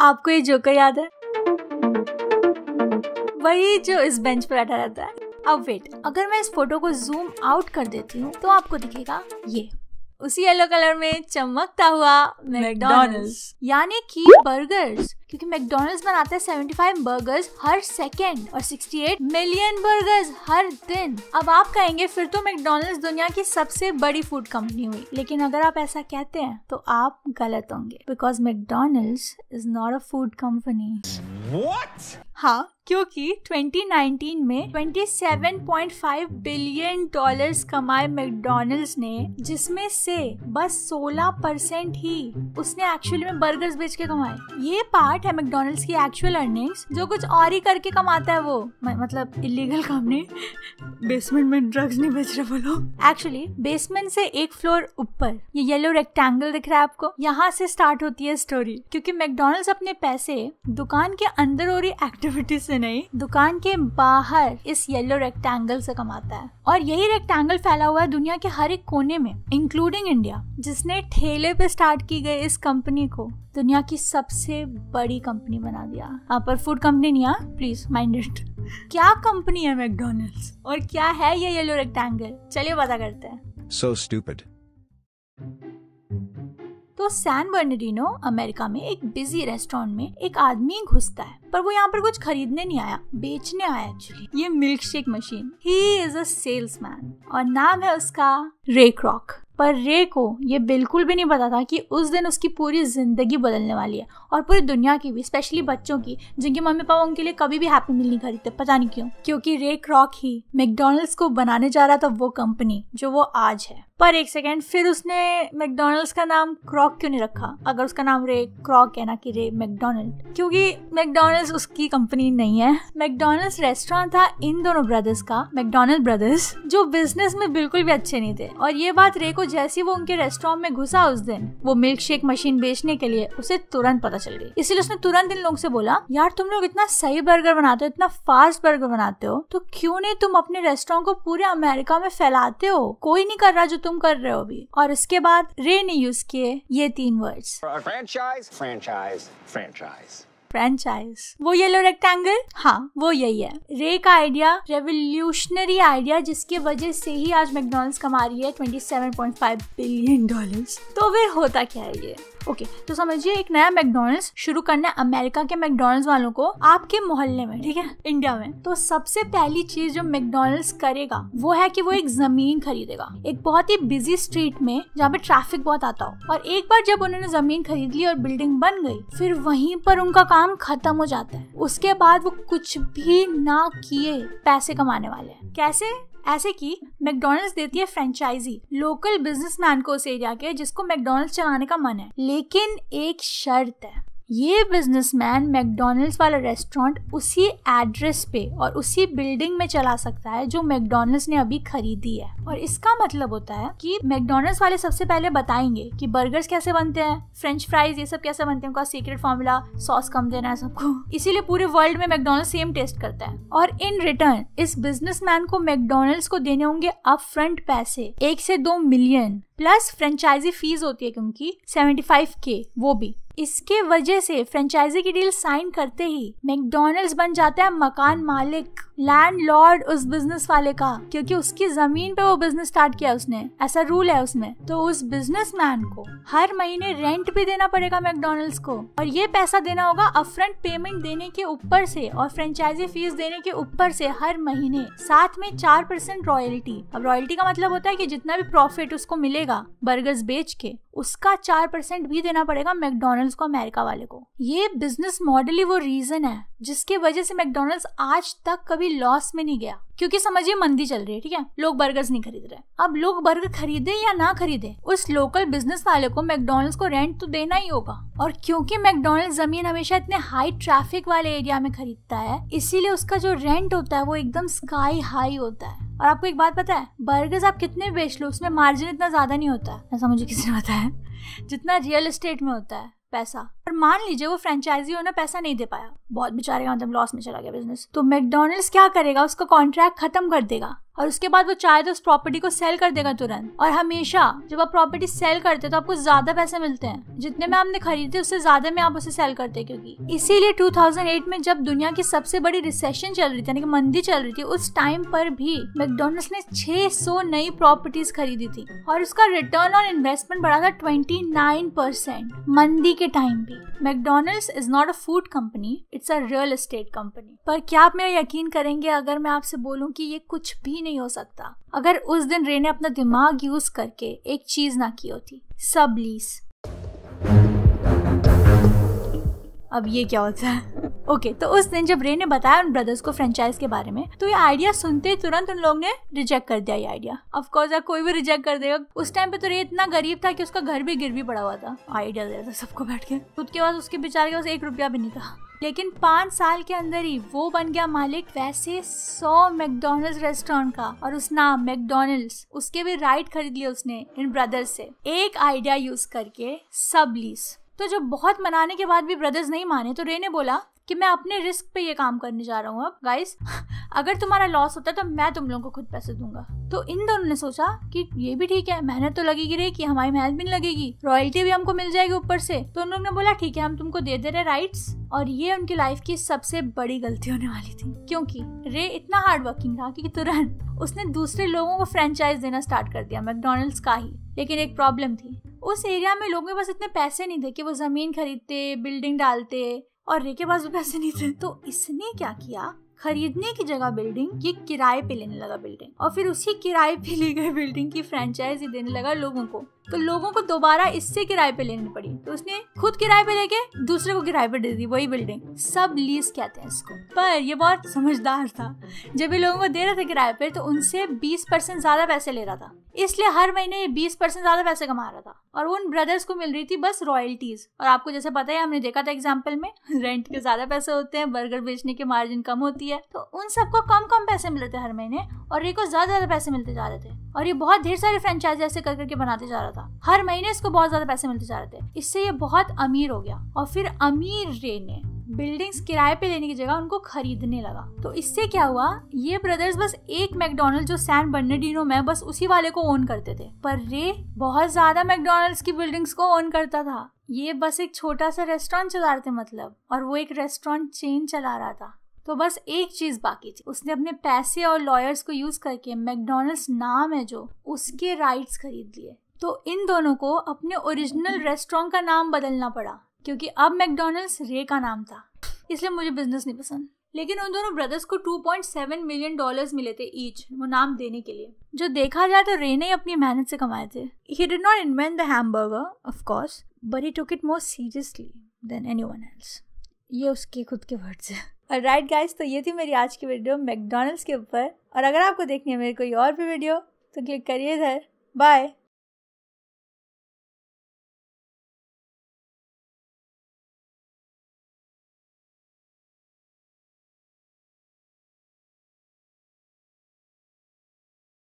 आपको ये जोकर याद है? वही जो इस बेंच पर बैठा रहता है। अब वेट, अगर मैं इस फोटो को जूम आउट कर देती हूँ तो आपको दिखेगा ये उसी येलो कलर में चमकता हुआ मैकडॉनल्ड्स, यानी कि बर्गर्स, क्योंकि मैकडॉनल्ड्स बनाता है 75 बर्गर्स हर सेकेंड और 68 मिलियन बर्गर्स हर दिन। अब आप कहेंगे फिर तो मैकडॉनल्ड्स दुनिया की सबसे बड़ी फूड कंपनी हुई, लेकिन अगर आप ऐसा कहते हैं तो आप गलत होंगे, because McDonald's is not a food company. What? हाँ, क्योंकि 2019 में 27.5 बिलियन डॉलर्स कमाए मैकडॉनल्ड्स ने, जिसमें से बस 16% ही उसने एक्चुअली में बर्गर्स बेच के कमाए। ये पार्ट है मैकडॉनल्ड्स की एक्चुअल अर्निंग्स, जो कुछ और ही करके कमाता है वो, मतलब इलीगल कंपनी। बेसमेंट में ड्रग्स नहीं बेच रहे वो लोग। एक्चुअली बेसमेंट से एक फ्लोर ऊपर ये येलो रेक्टेंगल दिख रहा है आपको, यहाँ से स्टार्ट होती है स्टोरी। क्योंकि मैकडॉनल्ड्स अपने पैसे दुकान के अंदर हो रही एक्टिविटी से नहीं, दुकान के बाहर इस येलो रेक्टेंगल से कमाता है। और यही रेक्टेंगल फैला हुआ है दुनिया के हर एक कोने में, इंक्लूडिंग इंडिया, जिसने ठेले पे स्टार्ट की गई इस कंपनी को दुनिया की सबसे बड़ी कंपनी बना दिया। पर फूड कंपनी नहीं, प्लीज माइंड इट। क्या कंपनी है मैकडॉनल्ड्स और क्या है ये येलो रेक्टेंगल? चलिए पता करते हैं। So stupid. तो सैन बर्नार्डिनो अमेरिका में एक बिजी रेस्टोरेंट में एक आदमी घुसता है, पर वो यहाँ पर कुछ खरीदने नहीं आया, बेचने आया एक्चुअली ये milk shake machine. He is a salesman और नाम है उसका रे क्रॉक। पर रे को ये बिल्कुल भी नहीं पता था कि उस दिन उसकी पूरी जिंदगी बदलने वाली है, और पूरी दुनिया की भी, स्पेशली बच्चों की जिनके मम्मी पापा उनके लिए कभी भी हैप्पी मील नहीं खरीदते, पता नहीं क्यों। क्योंकि रे क्रॉक ही मैकडॉनल्ड्स को बनाने जा रहा था, वो कंपनी जो वो आज है। पर एक सेकेंड, फिर उसने मैकडॉनल्ड्स का नाम क्रॉक क्यों नहीं रखा, अगर उसका नाम रे क्रॉक है ना कि रे मैकडॉनल्ड? क्योंकि मैकडॉनल्ड्स उसकी कंपनी नहीं है। मैकडॉनल्ड्स रेस्टोरेंट था इन दोनों ब्रदर्स का, मैकडॉनल्ड ब्रदर्स, जो बिजनेस में बिल्कुल भी अच्छे नहीं थे। और ये बात रे को जैसे वो उनके रेस्टोरेंट में घुसा उस दिन वो मिल्क शेक मशीन बेचने के लिए, उसे तुरंत पता चल गई। इसलिए उसने तुरंत इन लोगों से बोला, यार तुम लोग इतना सही बर्गर बनाते हो, इतना फास्ट बर्गर बनाते हो, तो क्यों नहीं तुम अपने रेस्टोरेंट को पूरे अमेरिका में फैलाते हो? कोई नहीं कर रहा जो तुम कर रहे हो अभी। और इसके बाद रे ने यूज किए ये 3 words, Franchise, franchise, franchise. Franchise. वो येलो रेक्टेंगल, हाँ वो यही है। रे का आइडिया, रेवोल्यूशनरी आइडिया, जिसकी वजह से ही आज मैकडॉनल्ड्स कमा रही है 27.5 बिलियन डॉलर्स। तो फिर होता क्या है ये? ओके, तो समझिए एक नया मैकडॉनल्ड्स शुरू करना है अमेरिका के मैकडॉनल्ड्स वालों को आपके मोहल्ले में, ठीक है, इंडिया में। तो सबसे पहली चीज जो मैकडॉनल्ड्स करेगा वो है कि वो एक जमीन खरीदेगा एक बहुत ही बिजी स्ट्रीट में जहाँ पे ट्रैफिक बहुत आता हो। और एक बार जब उन्होंने जमीन खरीद ली और बिल्डिंग बन गई, फिर वहीं पर उनका काम खत्म हो जाता है। उसके बाद वो कुछ भी ना किए पैसे कमाने वाले हैं। कैसे? ऐसे कि मैकडॉनल्ड्स देती है फ्रेंचाइजी लोकल बिजनेसमैन को उस एरिया के, जिसको मैकडॉनल्ड्स चलाने का मन है। लेकिन एक शर्त है, ये बिजनेसमैन मैकडॉनल्ड्स वाला रेस्टोरेंट उसी एड्रेस पे और उसी बिल्डिंग में चला सकता है जो मैकडॉनल्ड्स ने अभी खरीदी है। और इसका मतलब होता है कि मैकडॉनल्ड्स वाले सबसे पहले बताएंगे कि बर्गर्स कैसे बनते हैं, फ्रेंच फ्राइज ये सब कैसे बनते हैं, उनका सीक्रेट फॉर्मूला, सॉस कम देना है सबको। इसीलिए पूरे वर्ल्ड में मैकडॉनल्ड्स सेम टेस्ट करता है। और इन रिटर्न इस बिजनेसमैन को मैकडॉनल्ड्स को देने होंगे अप फ्रंट पैसे 1 से 2 मिलियन, प्लस फ्रेंचाइजी फीस होती है क्योंकि 75K वो भी। इसके वजह से फ्रेंचाइजी की डील साइन करते ही मैकडॉनल्ड्स बन जाता है मकान मालिक, लैंडलॉर्ड उस बिजनेस वाले का, क्योंकि उसकी जमीन पे वो बिजनेस स्टार्ट किया उसने, ऐसा रूल है उसमें। तो उस बिजनेसमैन को हर महीने रेंट भी देना पड़ेगा मैकडॉनल्ड्स को, और ये पैसा देना होगा अपफ्रंट पेमेंट देने के ऊपर से और फ्रेंचाइजी फीस देने के ऊपर से हर महीने, साथ में 4% रॉयल्टी। अब रॉयल्टी का मतलब होता है कि जितना भी प्रॉफिट उसको मिलेगा बर्गर्स बेच के, उसका 4% भी देना पड़ेगा मैकडॉनल्ड्स को, अमेरिका वाले को। ये बिजनेस मॉडल ही वो रीजन है जिसके वजह से मैकडॉनल्ड्स आज तक कभी लॉस में नहीं गया। क्योंकि समझिए मंदी चल रही है, ठीक है, लोग बर्गर्स नहीं खरीद रहे। अब लोग बर्गर खरीदे या ना खरीदे, उस लोकल बिजनेस वाले को मैकडॉनल्ड्स को रेंट तो देना ही होगा। और क्योंकि मैकडॉनल्ड्स जमीन हमेशा इतने हाई ट्रैफिक वाले एरिया में खरीदता है, इसीलिए उसका जो रेंट होता है वो एकदम स्काई हाई होता है। और आपको एक बात पता है, बर्गर्स आप कितने बेच लो उसमें मार्जिन इतना ज्यादा नहीं होता है, ऐसा मुझे किसी ने बताया, जितना रियल एस्टेट में होता है पैसा। पर मान लीजिए वो फ्रेंचाइजी ओनर पैसा नहीं दे पाया, बहुत बेचारे का मतलब लॉस में चला गया बिजनेस, तो मैकडॉनल्ड्स क्या करेगा, उसका कॉन्ट्रैक्ट खत्म कर देगा और उसके बाद वो चाहे तो उस प्रॉपर्टी को सेल कर देगा तुरंत। और हमेशा जब आप प्रॉपर्टी सेल करते हैं तो आपको ज्यादा पैसे मिलते हैं, जितने में आपने खरीदे उससे ज्यादा में आप उसे सेल करते हैं। क्योंकि इसीलिए 2008 में जब दुनिया की सबसे बड़ी रिसेशन चल रही थी, यानी कि मंदी चल रही थी, उस टाइम पर भी मैकडॉनल्ड्स ने 600 नई प्रॉपर्टीज खरीदी थी और उसका रिटर्न ऑन इन्वेस्टमेंट बढ़ा था 29% मंदी के टाइम भी। McDonald's is not a food company, it's a real estate company. पर क्या आप मेरा यकीन करेंगे अगर मैं आपसे बोलूं कि ये कुछ भी नहीं हो सकता अगर उस दिन रे ने अपना दिमाग यूज करके एक चीज ना की होती, सब लीज। अब ये क्या होता है? ओके, तो उस दिन जब रे ने बताया उन ब्रदर्स को फ्रेंचाइज के बारे में, तो ये आइडिया सुनते ही तुरंत उन लोगों ने रिजेक्ट कर दिया ये आइडिया। ऑफ कोर्स यार, कोई भी रिजेक्ट कर देगा। उस टाइम पे तो रे इतना गरीब था कि उसका घर भी गिरवी पड़ा हुआ था, आइडिया दे रहा था सबको बैठ के, खुद के पास उसके बेचारे के पास 1 रुपया भी नहीं था। लेकिन 5 साल के अंदर ही वो बन गया मालिक वैसे 100 मैकडॉनल्ड्स रेस्टोरेंट का, और उस नाम मैकडॉनल्ड्स, उसके भी राइट खरीद लिए उसने इन ब्रदर्स से, एक आइडिया यूज करके, सब लीज। तो जब बहुत मनाने के बाद भी ब्रदर्स नहीं माने तो रे ने बोला कि मैं अपने रिस्क पे ये काम करने जा रहा हूँ। अब गाइस, अगर तुम्हारा लॉस होता है तो मैं तुम लोगों को खुद पैसे दूंगा। तो इन दोनों ने सोचा कि ये भी ठीक है, मेहनत तो लगेगी रे, कि हमारी मेहनत भी नहीं लगेगी, रॉयल्टी भी हमको मिल जाएगी ऊपर से। तो उन लोगों ने बोला ठीक है, हम तुमको दे दे रहे राइट्स। और ये उनकी लाइफ की सबसे बड़ी गलती होने वाली थी, क्योंकि रे इतना हार्ड वर्किंग था कि तुरंत उसने दूसरे लोगों को फ्रेंचाइज देना स्टार्ट कर दिया मैकडॉनल्ड्स का ही। लेकिन एक प्रॉब्लम थी, उस एरिया में लोगों के पास इतने पैसे नहीं थे कि वो जमीन खरीदते, बिल्डिंग डालते, और रे के पास भी पैसे नहीं थे। तो इसने क्या किया, खरीदने की जगह बिल्डिंग ये किराए पे लेने लगा बिल्डिंग, और फिर उसी किराए पे ली गई बिल्डिंग की फ्रेंचाइजी देने लगा लोगों को। तो लोगों को दोबारा इससे किराए पे लेनी पड़ी, तो उसने खुद किराए पे लेके दूसरे को किराए पे दे दी वही बिल्डिंग। सब लीज कहते हैं इसको। पर ये बहुत समझदार था, जब ये लोगों को दे रहे थे किराए पे तो उनसे 20% ज्यादा पैसे ले रहा था, इसलिए हर महीने ये 20% ज्यादा पैसे कमा रहा था। और उन ब्रदर्स को मिल रही थी बस रॉयल्टीज। और आपको जैसे पता है, हमने देखा था एग्जाम्पल में, रेंट के ज्यादा पैसे होते हैं, बर्गर बेचने के मार्जिन कम होती है, तो उन सबको कम कम पैसे मिल रहे थे हर महीने, और रे को ज्यादा पैसे मिलते जा रहे थे। और ये बहुत ढेर सारे फ्रेंचाइज ऐसे कर करके बनाते जा रहा था, हर महीने इसको बहुत ज्यादा पैसे मिलते जा रहे थे। इससे ये बहुत अमीर हो गया, और फिर अमीर रे ने बिल्डिंग्स किराए पे लेने की जगह उनको खरीदने लगा। तो इससे क्या हुआ, ये ब्रदर्स बस एक मैकडॉनल्ड जो सैन बर्नार्डिनो में, बस उसी वाले को ओन करते थे, पर रे बहुत ज्यादा मैकडॉनल्ड्स की बिल्डिंग्स को ओन करता था। ये बस एक छोटा सा रेस्टोरेंट चला रहे थे मतलब, और वो एक रेस्टोरेंट चेन चला रहा था। तो बस एक चीज बाकी थी, उसने अपने पैसे और लॉयर्स को यूज करके मैकडॉनल्ड्स नाम है जो, उसके राइट्स खरीद लिए। तो इन दोनों को अपने ओरिजिनल रेस्टोरेंट का नाम बदलना पड़ा, क्योंकि अब मैकडॉनल्ड्स रे का नाम था। इसलिए मुझे बिजनेस नहीं पसंद। लेकिन उन दोनों ब्रदर्स को $2.7 मिलियन मिले थे ईच, वो नाम देने के लिए, जो देखा जाए तो रे ने अपनी मेहनत से कमाए थे। He did not invent the hamburger, of course, but he took it more seriously than anyone else. ये उसके खुद के वर्ड्स हैं। Alright guys, तो ये थी मेरी आज की वीडियो मैकडॉनल्ड्स के ऊपर। और अगर आपको देखनी है मेरी कोई और भी वीडियो तो क्लिक करिए इधर। बाय।